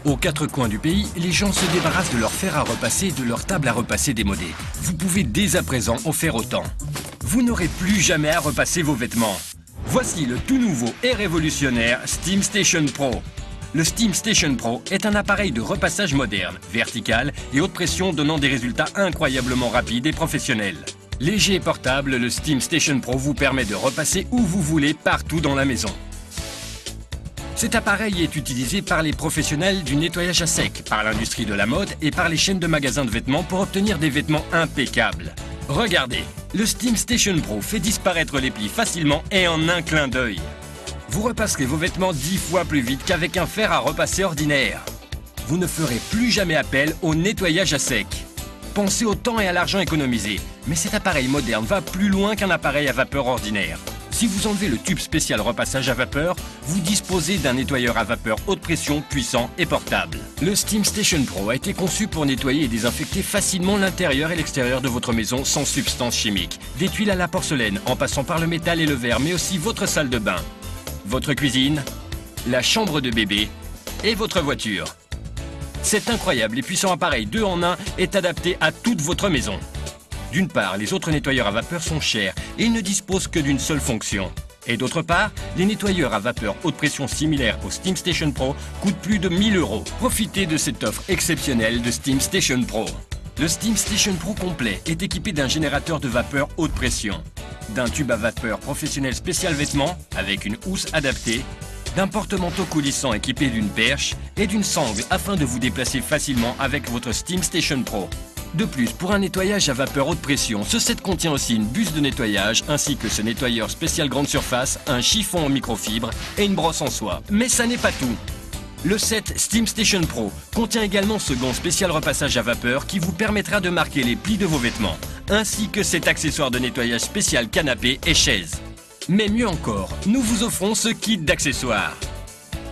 Aux quatre coins du pays, les gens se débarrassent de leur fer à repasser et de leur table à repasser démodée. Vous pouvez dès à présent en faire autant. Vous n'aurez plus jamais à repasser vos vêtements. Voici le tout nouveau et révolutionnaire SteamStation Pro. Le SteamStation Pro est un appareil de repassage moderne, vertical et haute pression donnant des résultats incroyablement rapides et professionnels. Léger et portable, le SteamStation Pro vous permet de repasser où vous voulez partout dans la maison. Cet appareil est utilisé par les professionnels du nettoyage à sec, par l'industrie de la mode et par les chaînes de magasins de vêtements pour obtenir des vêtements impeccables. Regardez, le SteamStation Pro fait disparaître les plis facilement et en un clin d'œil. Vous repasserez vos vêtements 10 fois plus vite qu'avec un fer à repasser ordinaire. Vous ne ferez plus jamais appel au nettoyage à sec. Pensez au temps et à l'argent économisé, mais cet appareil moderne va plus loin qu'un appareil à vapeur ordinaire. Si vous enlevez le tube spécial repassage à vapeur, vous disposez d'un nettoyeur à vapeur haute pression puissant et portable. Le SteamStation Pro a été conçu pour nettoyer et désinfecter facilement l'intérieur et l'extérieur de votre maison sans substances chimiques. Des tuiles à la porcelaine, en passant par le métal et le verre, mais aussi votre salle de bain, votre cuisine, la chambre de bébé et votre voiture. Cet incroyable et puissant appareil 2 en 1 est adapté à toute votre maison. D'une part, les autres nettoyeurs à vapeur sont chers et ils ne disposent que d'une seule fonction. Et d'autre part, les nettoyeurs à vapeur haute pression similaires au SteamStation Pro coûtent plus de 1 000 €. Profitez de cette offre exceptionnelle de SteamStation Pro. Le SteamStation Pro complet est équipé d'un générateur de vapeur haute pression, d'un tube à vapeur professionnel spécial vêtements avec une housse adaptée, d'un porte-manteau coulissant équipé d'une perche et d'une sangle afin de vous déplacer facilement avec votre SteamStation Pro. De plus, pour un nettoyage à vapeur haute pression, ce set contient aussi une buse de nettoyage ainsi que ce nettoyeur spécial grande surface, un chiffon en microfibre et une brosse en soie. Mais ça n'est pas tout. Le set SteamStation Pro contient également ce gant spécial repassage à vapeur qui vous permettra de marquer les plis de vos vêtements, ainsi que cet accessoire de nettoyage spécial canapé et chaise. Mais mieux encore, nous vous offrons ce kit d'accessoires.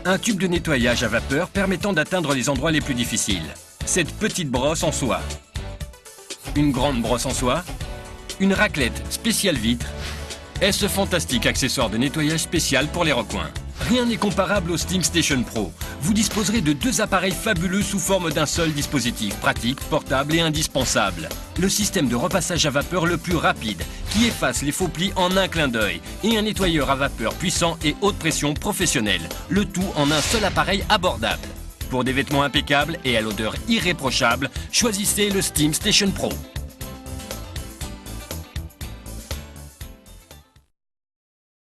Un tube de nettoyage à vapeur permettant d'atteindre les endroits les plus difficiles. Cette petite brosse en soie. Une grande brosse en soie, une raclette spéciale vitre et ce fantastique accessoire de nettoyage spécial pour les recoins. Rien n'est comparable au SteamStation Pro. Vous disposerez de 2 appareils fabuleux sous forme d'un seul dispositif, pratique, portable et indispensable. Le système de repassage à vapeur le plus rapide, qui efface les faux plis en un clin d'œil, et un nettoyeur à vapeur puissant et haute pression professionnel, le tout en un seul appareil abordable. Pour des vêtements impeccables et à l'odeur irréprochable, choisissez le SteamStation Pro.